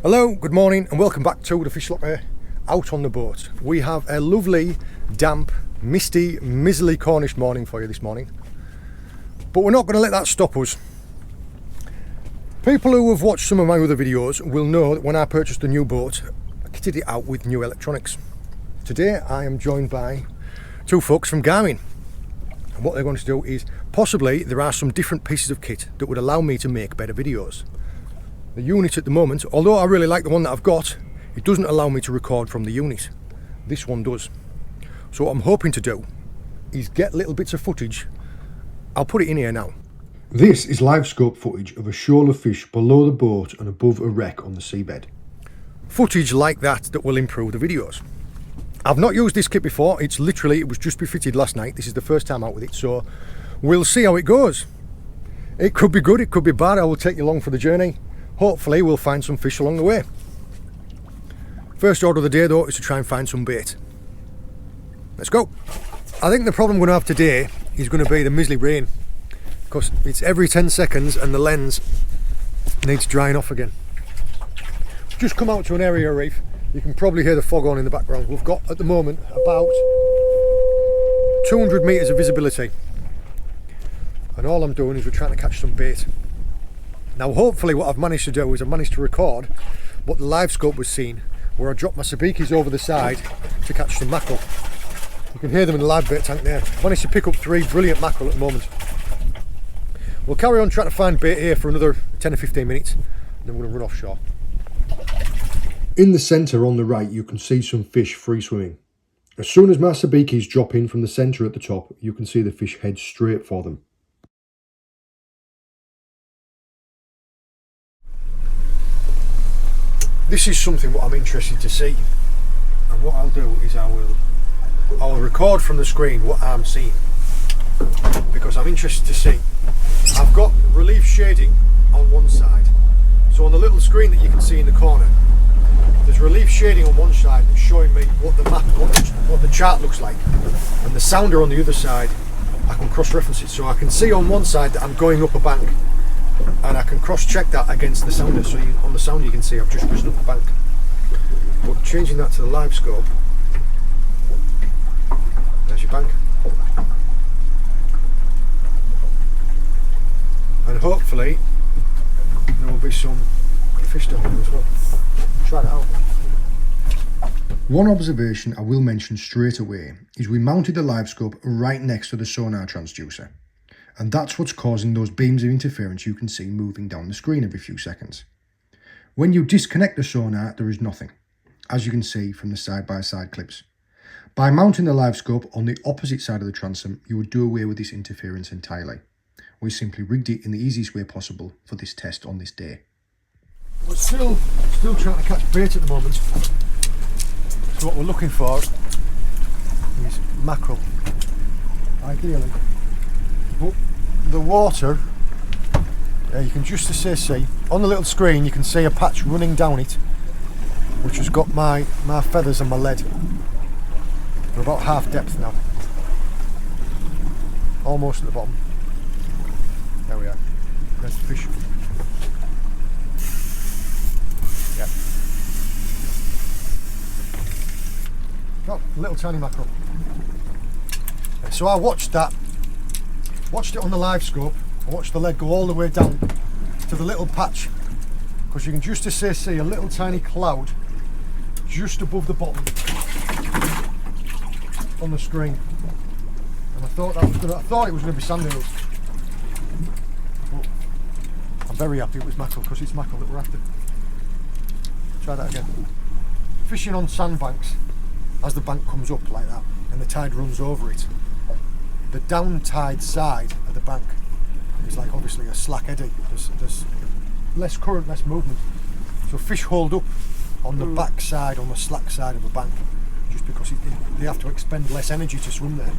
Hello, good morning and welcome back to the Fish Locker out on the boat. We have a lovely, damp, misty, miserly Cornish morning for you this morning. But we're not going to let that stop us. People who have watched some of my other videos will know that when I purchased a new boat, I kitted it out with new electronics. Today I am joined by two folks from Garmin. And what they're going to do is, possibly there are some different pieces of kit that would allow me to make better videos. The unit at the moment, although I really like the one that I've got, it doesn't allow me to record from the unit. This one does. So what I'm hoping to do is get little bits of footage. I'll put it in here now. This is LiveScope footage of a shoal of fish below the boat and above a wreck on the seabed. Footage like that will improve the videos. I've not used this kit before. It was just befitted last night. This is the first time out with it, so we'll see how it goes. It could be good, it could be bad. I will take you along for the journey. Hopefully we'll find some fish along the way. First order of the day though is to try and find some bait. Let's go. I think the problem we're going to have today is going to be the miserly rain, because it's every 10 seconds and the lens needs drying off again. Just come out to an area of reef. You can probably hear the fog on in the background. We've got at the moment about 200 metres of visibility, and all I'm doing is we're trying to catch some bait. Now hopefully what I've managed to do is I've managed to record what the LiveScope was seeing, where I dropped my sabikis over the side to catch some mackerel. You can hear them in the live bait tank there. Managed to pick up 3 brilliant mackerel at the moment. We'll carry on trying to find bait here for another 10 or 15 minutes, and then we're going to run offshore. In the centre on the right you can see some fish free swimming. As soon as my sabikis drop in from the centre at the top, you can see the fish head straight for them. This is something what I'm interested to see, and what I'll do is I will record from the screen what I'm seeing, because I'm interested to see. I've got relief shading on one side, so on the little screen that you can see in the corner, there's relief shading on one side that's showing me what the map, what the chart looks like, and the sounder on the other side. I can cross-reference it, so I can see on one side that I'm going up a bank, and I can cross-check that against the sounder, so on the sounder you can see I've just risen up a bank. But changing that to the LiveScope, there's your bank. And hopefully there will be some fish down there as well. Try that out. One observation I will mention straight away is we mounted the LiveScope right next to the Sonar transducer. And that's what's causing those beams of interference you can see moving down the screen every few seconds. When you disconnect the Sonar, there is nothing, as you can see from the side-by-side clips. By mounting the LiveScope on the opposite side of the transom, you would do away with this interference entirely. We simply rigged it in the easiest way possible for this test on this day. We're still trying to catch bait at the moment. So what we're looking for is mackerel, ideally. But the water, you can just see on the little screen you can see a patch running down it, which has got my feathers and my lead. We're about half depth now, almost at the bottom. There we are. There's the fish. Yeah. Oh, little tiny mackerel. So I watched it on the LiveScope. I watched the lead go all the way down to the little patch, because you can just see a little tiny cloud just above the bottom on the screen, and I thought it was going to be sand hills. But I'm very happy it was mackerel, because it's mackerel that we're after. Try that again. Fishing on sandbanks, as the bank comes up like that and the tide runs over it, the down tide side of the bank is like obviously a slack eddy. There's less current, less movement, so fish hold up on the back side, on the slack side of the bank, just because they have to expend less energy to swim there.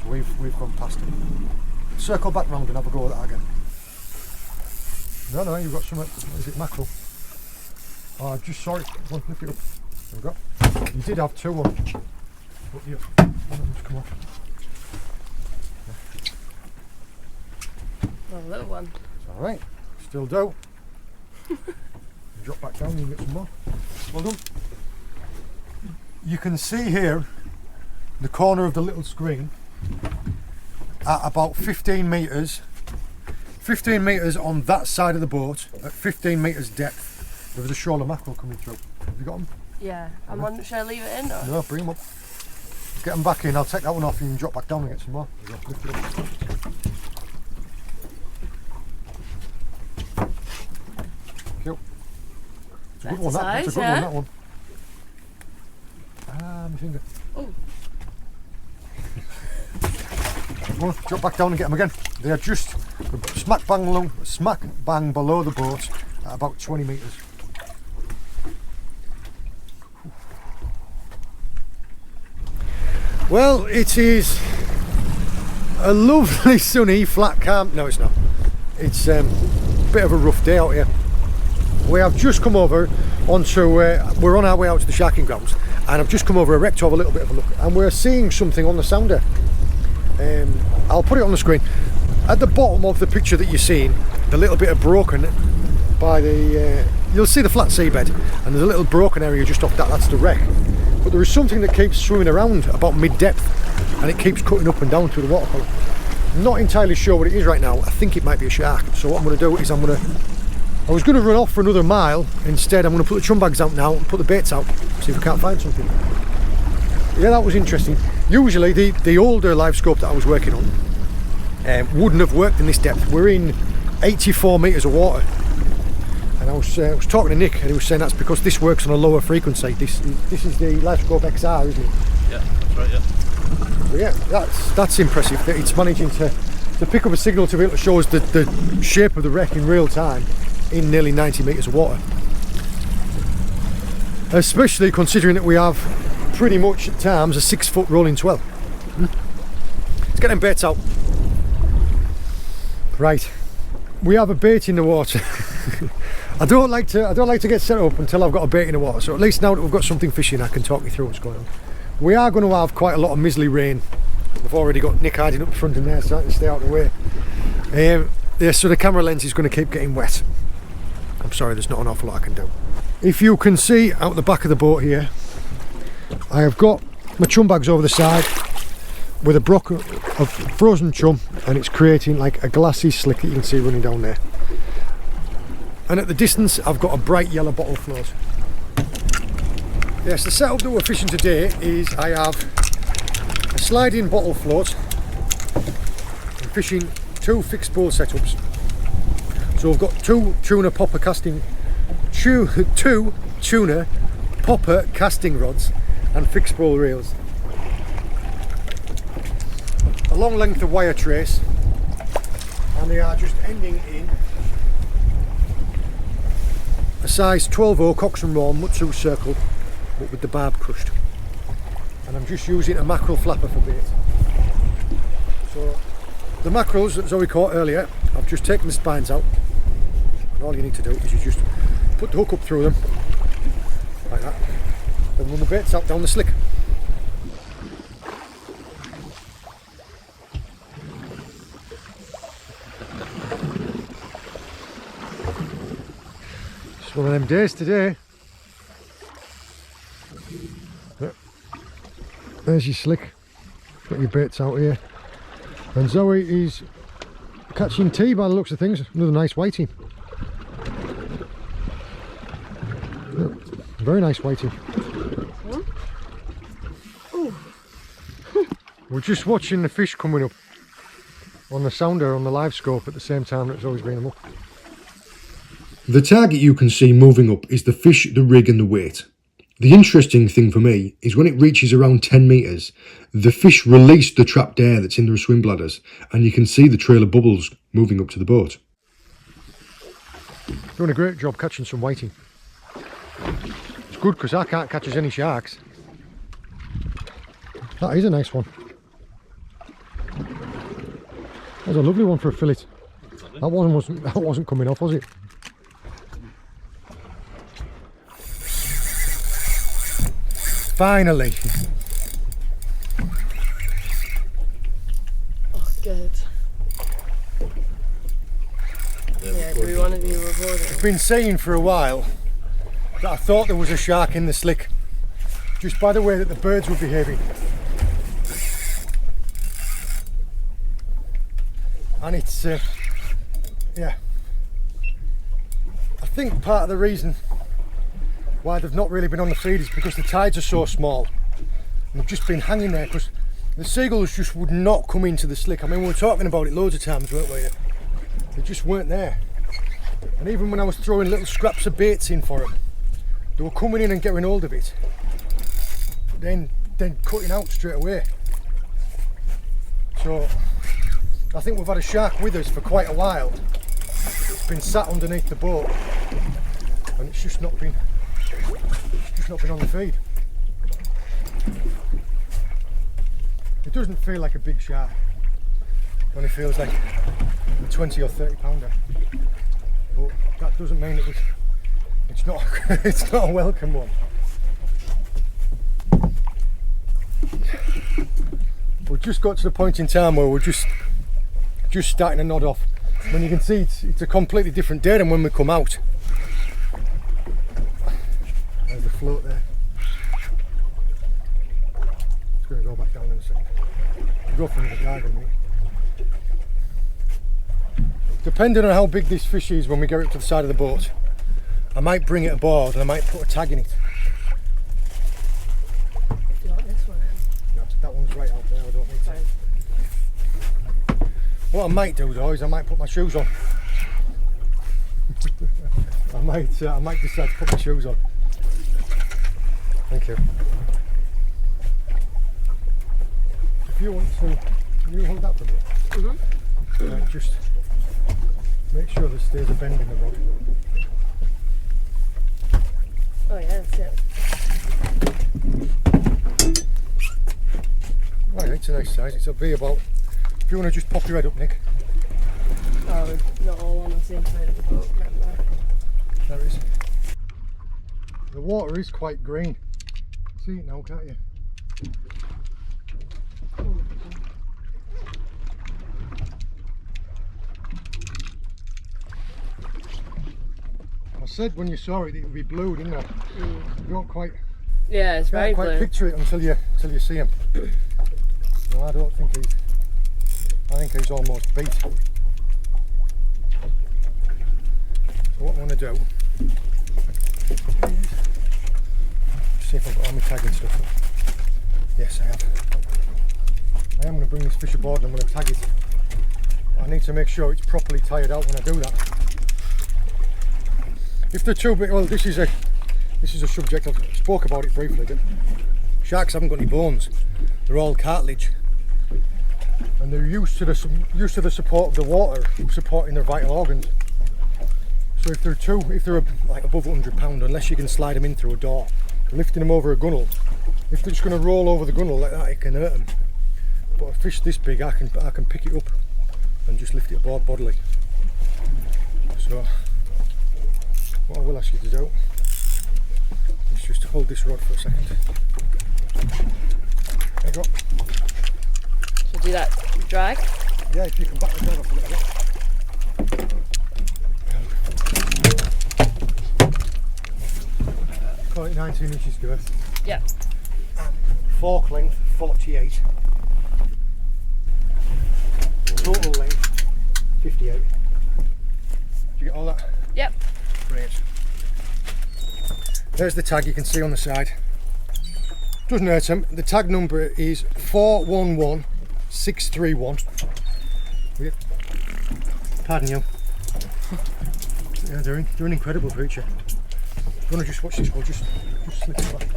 So we've gone past it. Circle back round and have a go at that again. No, you've got some. Is it mackerel? Oh, I just saw it. Go on, lift it up. There we go. You did have 2 on. But yeah, one of them's come off. Well, a little one. It's alright. Still do. Drop back down and get some more. Well done. You can see here the corner of the little screen at about 15 metres. 15 metres on that side of the boat at 15 metres depth. There was a shoal of mackerel coming through. Have you got them? Yeah. Should I leave it in? Or? No, bring them up. Get them back in. I'll take that one off and you can drop back down and get some more. Lift it up. Cool. It's a good one, that. That's a good one, that one. Ah, my finger. Oh. Well, drop back down and get them again. They are just smack bang below the boat at about 20 metres. Well, it is a lovely sunny flat calm. No, it's not. It's a bit of a rough day out here. We have just come over onto, we're on our way out to the sharking grounds, and I've just come over a wreck to have a little bit of a look, and we're seeing something on the sounder. I'll put it on the screen. At the bottom of the picture that you're seeing, the little bit of broken by the, you'll see the flat seabed, and there's a little broken area just off that, that's the wreck. But there is something that keeps swimming around about mid-depth, and it keeps cutting up and down through the water column. I'm not entirely sure what it is right now. I think it might be a shark. So what I'm going to do is I was going to run off for another mile. Instead, I'm going to put the chum bags out now and put the baits out, see if we can't find something. Yeah, that was interesting. Usually the older LiveScope that I was working on wouldn't have worked in this depth. We're in 84 metres of water. And I was talking to Nick, and he was saying that's because this works on a lower frequency. This is the LiveScope XR, isn't it? Yeah, that's right, yeah. So yeah, that's impressive that it's managing to pick up a signal to be able to show us the shape of the wreck in real time in nearly 90 metres of water. Especially considering that we have pretty much at times a 6 foot rolling swell. Let's get them baits out. Right, we have a bait in the water. I don't like to get set up until I've got a bait in the water, so at least now that we've got something fishing I can talk you through what's going on. We are going to have quite a lot of mizzly rain. We've already got Nick hiding up the front in there, starting to stay out of the way. Yeah, so the camera lens is going to keep getting wet. I'm sorry, there's not an awful lot I can do. If you can see out the back of the boat here, I have got my chum bags over the side with a brock of frozen chum, and it's creating like a glassy slick that you can see running down there. And at the distance I've got a bright yellow bottle float. Yes, the setup that we're fishing today is I have a sliding bottle float. I'm fishing 2 fixed pole setups. So I've got 2 tuna popper casting, 2 tuna popper casting rods and fixed pole reels. A long length of wire trace, and they are just ending in a size 12/0 Cox and Raw Mutsu circle, but with the barb crushed. And I'm just using a mackerel flapper for bait. So the mackerels that Zoe caught earlier, I've just taken the spines out, and all you need to do is you just put the hook up through them like that, then run the baits out down the slick. It's one of them days today. Yep. There's your slick. Got your baits out here. And Zoe is catching tea by the looks of things. Another nice whiting. Yep. Very nice whiting. We're just watching the fish coming up on the sounder on the LiveScope at the same time that Zoe's bringing them up. The target you can see moving up is the fish, the rig and the weight. The interesting thing for me is when it reaches around 10 metres, the fish release the trapped air that's in their swim bladders, and you can see the trail of bubbles moving up to the boat. Doing a great job catching some whiting. It's good because I can't catch as any sharks. That is a nice one. That's a lovely one for a fillet. That wasn't coming off, was it? Finally. Oh, good. Yeah, do we want to be recording? I've been saying for a while that I thought there was a shark in the slick, just by the way that the birds were behaving. And it's, yeah, I think part of the reason why they've not really been on the feed is because the tides are so small. And they've just been hanging there because the seagulls just would not come into the slick. I mean, we were talking about it loads of times, weren't we? They just weren't there. And even when I was throwing little scraps of baits in for them, they were coming in and getting hold of it, then cutting out straight away. So I think we've had a shark with us for quite a while. It's been sat underneath the boat, and it's just not been on the feed. It doesn't feel like a big shark. It only feels like a 20 or 30 pounder. But that doesn't mean it's not it's not a welcome one. We've just got to the point in time where we're just starting to nod off. When you can see it's a completely different day than when we come out. There's the float there. It's going to go back down in a second. We'll go for another dive in a minute. Depending on how big this fish is when we get it up to the side of the boat, I might bring it aboard and I might put a tag in it. Do you want this one in? No, that one's right out there, I don't need to. What I might do though is I might put my shoes on. I might decide to put my shoes on. Thank you. If you want to, can you hold that for me? Mm-hmm. Right, just make sure there stays a bend in the rod. Oh yeah, that's it. Right, it's a nice size. It'll be about, if you want to just pop your head up, Nick. Oh, not all on the same side of the boat, remember? There it is. The water is quite green. See it now, can't you? I said when you saw it, it would be blue, didn't I? You don't quite. Yeah, it's very blue. Picture it until you see him. No, I don't think he's. I think he's almost beat. So what I want to do? See if I've got all my tagging stuff up. Yes, I have. I am going to bring this fish aboard and I'm going to tag it. I need to make sure it's properly tired out when I do that. If they're too big, well, this is a subject, I've spoke about it briefly, but sharks haven't got any bones. They're all cartilage. And they're used to the support of the water supporting their vital organs. So if they're like above 100 pounds, unless you can slide them in through a door, lifting them over a gunnel, if they're just going to roll over the gunnel like that, it can hurt them. But a fish this big, I can pick it up and just lift it aboard bodily. So what I will ask you to do is just to hold this rod for a second. There you go. So do that drag? Yeah, if you can back the rod off a little bit. Call it 19 inches girth. Yep. Fork length 48. Total length 58. Did you get all that? Yep. Great. There's the tag you can see on the side. Doesn't hurt him. The tag number is 411631. Pardon you. Yeah, they're an incredible creature. You want to just watch this? We'll just slip it back.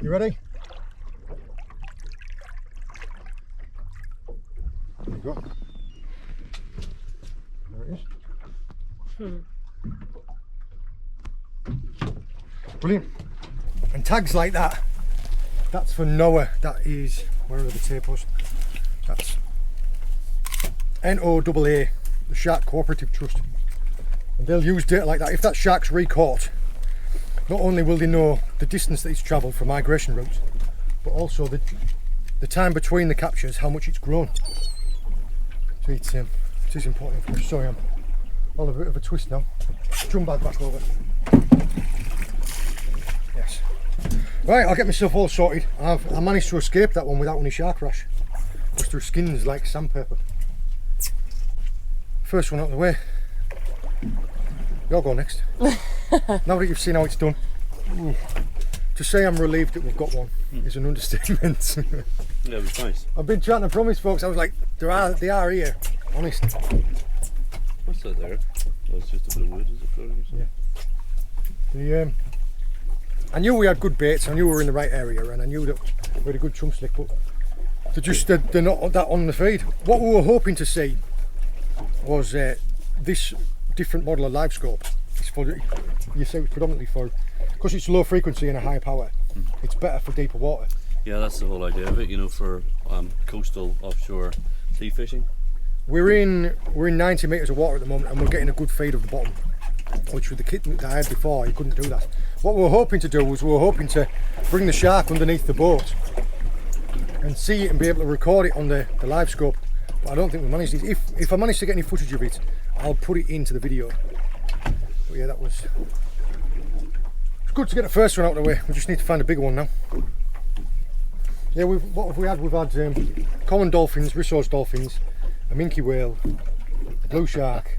You ready? There you go. There it is. Brilliant. And tags like that, that's for NOAA. That is, where are the tapos? That's NOAA, the Shark Cooperative Trust. And they'll use data like that. If that shark's recaught, not only will they know the distance that it's travelled for migration routes, but also the time between the captures, how much it's grown. So it is important for us. Sorry, I'm On a bit of a twist now. Drum bag back over. Yes. Right, I'll get myself all sorted. I managed to escape that one without any shark rash. Just through skins like sandpaper. First one out of the way. You'll go next. Now that you've seen how it's done. Ooh. To say I'm relieved that we've got one is an understatement. Yeah, it was nice. I've been trying to promise folks, I was like, they are here, honest. What's that there? Oh, it's just a bit of wood, is it floating or something? Yeah. I knew we had good baits, I knew we were in the right area, and I knew that we had a good chum slick, but they're not that on the feed. What we were hoping to see was this different model of LiveScope. It's for, you say it's predominantly for, because it's low frequency and a high power, it's better for deeper water. Yeah, that's the whole idea of it, you know, for coastal offshore sea fishing. We're in 90 metres of water at the moment, and we're getting a good feed of the bottom, which with the kit that I had before, you couldn't do that. What we were hoping to do was we were hoping to bring the shark underneath the boat and see it and be able to record it on the LiveScope, but I don't think we managed it. If I manage to get any footage of it, I'll put it into the video. But yeah, it's good to get the first one out of the way. We just need to find a bigger one now. Yeah, what have we had? We've had common dolphins, resource dolphins, a minke whale, a blue shark,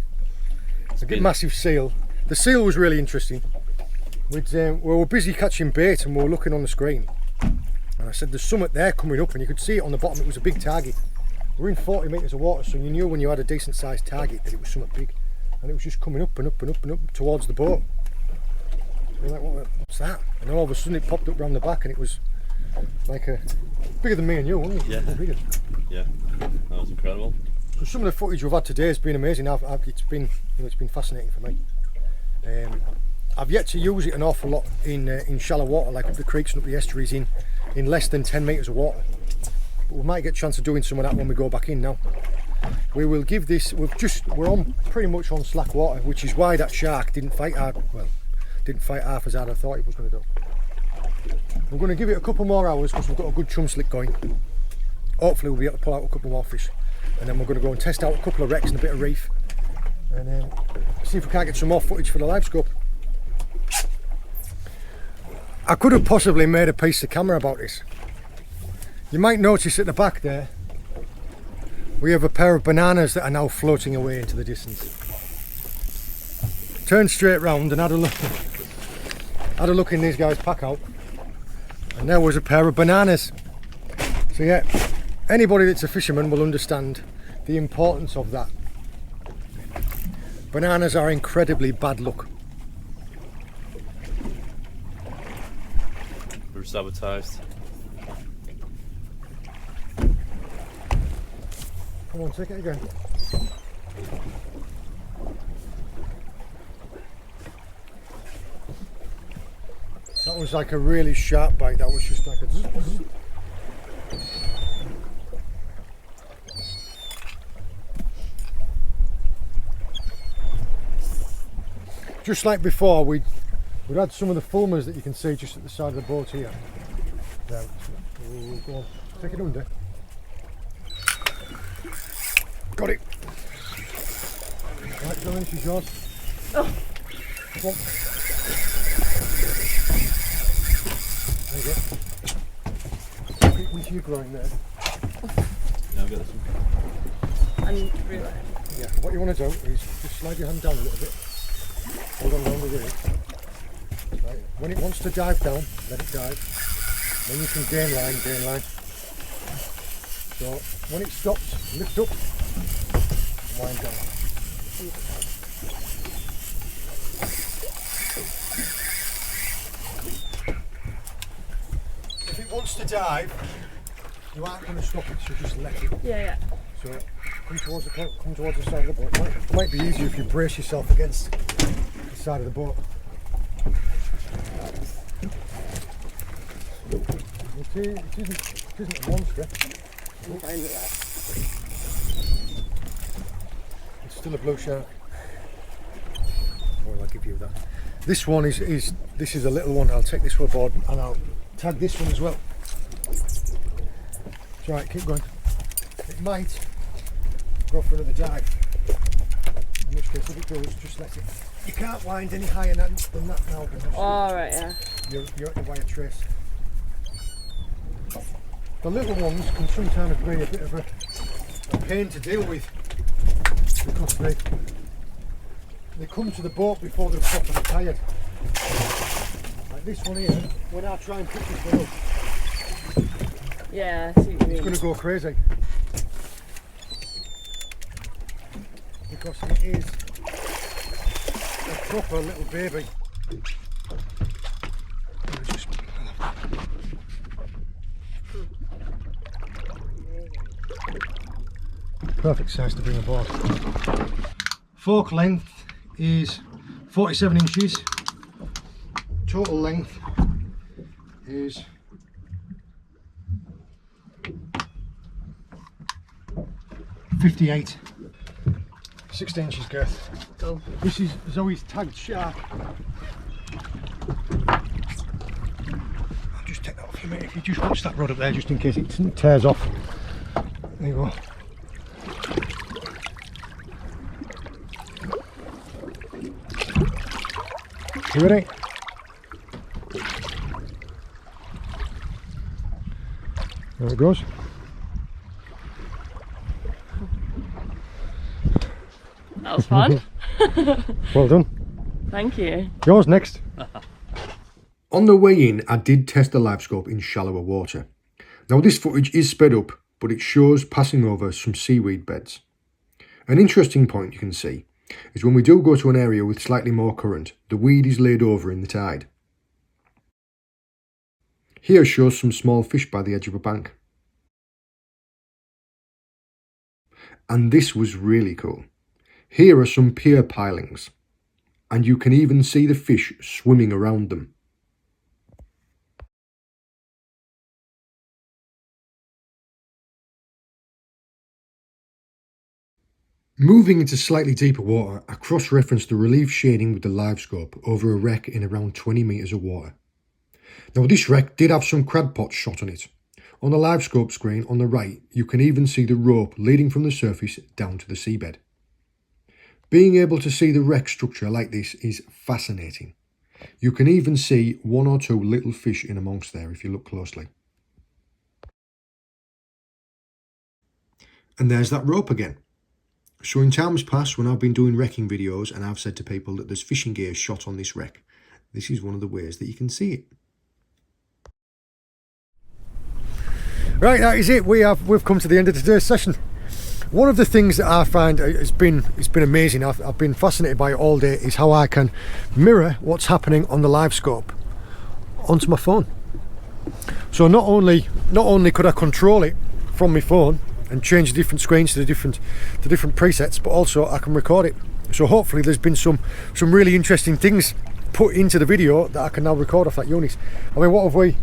a massive seal. The seal was really interesting. We were busy catching bait and we were looking on the screen, and I said there's something there coming up, and you could see it on the bottom. It was a big target. We're in 40 metres of water, so you knew when you had a decent sized target that it was something big, and it was just coming up and up and up and up towards the boat. We're like, what's that? And then all of a sudden it popped up round the back, and it was like bigger than me and you, wasn't it? Yeah. Bigger. Yeah, that was incredible. So some of the footage we've had today has been amazing. It's been fascinating for me. I've yet to use it an awful lot in shallow water, like up the creeks and up the estuaries in less than 10 metres of water. But we might get a chance of doing some of that when we go back in now. We will give this, we're on pretty much on slack water, which is why that shark didn't fight hard. Well, didn't fight half as hard as I thought it was going to do. We're going to give it a couple more hours because we've got a good chum slick going. Hopefully we'll be able to pull out a couple more fish, and then we're going to go and test out a couple of wrecks and a bit of reef, and see if we can't get some more footage for the LiveScope. I could have possibly made a piece of camera about this. You might notice at the back there we have a pair of bananas that are now floating away into the distance. Turned straight round and had a look in these guys' pack out, and there was a pair of bananas. So yeah, anybody that's a fisherman will understand the importance of that. Bananas are incredibly bad luck. We were sabotaged. Come on, take it again. That was like a really sharp bite. That was just like a zzz, zzz. Just like before, we'd had some of the fulmars that you can see just at the side of the boat here. There. Oh, go on, take it under. Got it. Right, Dylan, this is yours. Oh. Come on. There you go. Put it into your groin there. Yeah, I'll get this one. And really. Yeah, what you want to do is just slide your hand down a little bit. Hold on round the rig. Right. When it wants to dive down, let it dive. Then you can gain line. So when it stops, lift up, wind down. If it wants to dive, you aren't going to stop it, so just let it. Yeah. So come towards the side of the boat. It might be easier if you brace yourself against the side of the boat. It isn't a monster. I'm fine with that. It's still a blue shark. Well, I'll give you that. This one is a little one. I'll take this one aboard and I'll tag this one as well. It's alright, keep going. It might go for another dive. In which Because if it does, just let it. You can't wind any higher than that now. Oh, right, yeah. You're at the wire trace. The little ones can sometimes be a bit of a pain to deal with because they come to the boat before they're properly tired. Like this one here, when I try and pick this one up, Yeah, I see what you mean. it's going to go crazy. Because it is a proper little baby. Perfect size to bring aboard. Fork length is 47 inches. Total length is 58. 16 inches girth. Cool. This is Zoe's tagged shark. I'll just take that off for a minute. If you just watch that rod up there, just in case it tears off. There you go. You ready? There it goes. That was fun. Well done. Thank you. Yours next. On the way in, I did test the LiveScope in shallower water. Now this footage is sped up, but it shows passing over some seaweed beds. An interesting point you can see is when we do go to an area with slightly more current, the weed is laid over in the tide. Here shows some small fish by the edge of a bank. And this was really cool. Here are some pier pilings, and you can even see the fish swimming around them. Moving into slightly deeper water, I cross-referenced the relief shading with the LiveScope over a wreck in around 20 metres of water. Now this wreck did have some crab pots shot on it. On the LiveScope screen on the right, you can even see the rope leading from the surface down to the seabed. Being able to see the wreck structure like this is fascinating. You can even see one or two little fish in amongst there if you look closely. And there's that rope again. So in times past, when I've been doing wrecking videos and I've said to people that there's fishing gear shot on this wreck, this is one of the ways that you can see it. Right, that is it. We've come to the end of today's session. One of the things that I find it's been amazing, I've been fascinated by it all day, is how I can mirror what's happening on the LiveScope onto my phone. So not only could I control it from my phone and change the different screens to the different presets, but also I can record it. So hopefully there's been some really interesting things put into the video that I can now record off that unit. I mean, what have we?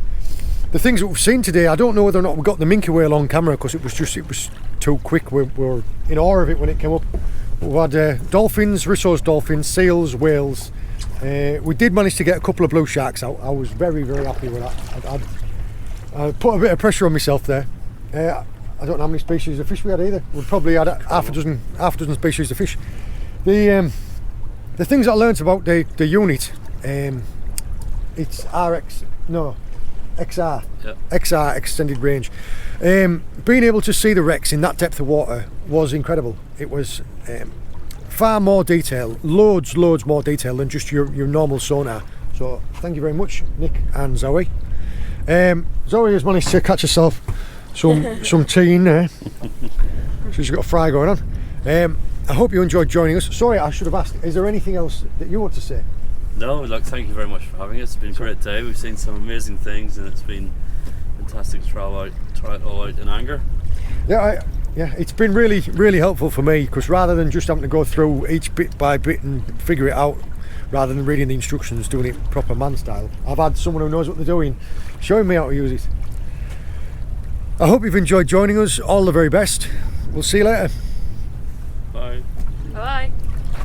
The things that we've seen today, I don't know whether or not we got the minke whale on camera because it was too quick. We were in awe of it when it came up. We had dolphins, Risso's dolphins, seals, whales. We did manage to get a couple of blue sharks out. I was very, very happy with that. I put a bit of pressure on myself there. I don't know how many species of fish we had either. We probably had half a dozen species of fish. The things I learnt about the unit, it's XR. Yep. XR, extended range. Being able to see the wrecks in that depth of water was incredible. It was far more detail, loads more detail than just your normal sonar. So thank you very much, Nick and Zoe. Zoe has managed to catch herself some tea in there. She's got a fry going on. I hope you enjoyed joining us. Sorry, I should have asked, is there anything else that you want to say? No, thank you very much for having us. It's been a great day. We've seen some amazing things and it's been fantastic to try it all out in anger. Yeah, it's been really helpful for me because rather than just having to go through each bit by bit and figure it out, rather than reading the instructions, doing it proper man style, I've had someone who knows what they're doing showing me how to use it. I hope you've enjoyed joining us. All the very best. We'll see you later.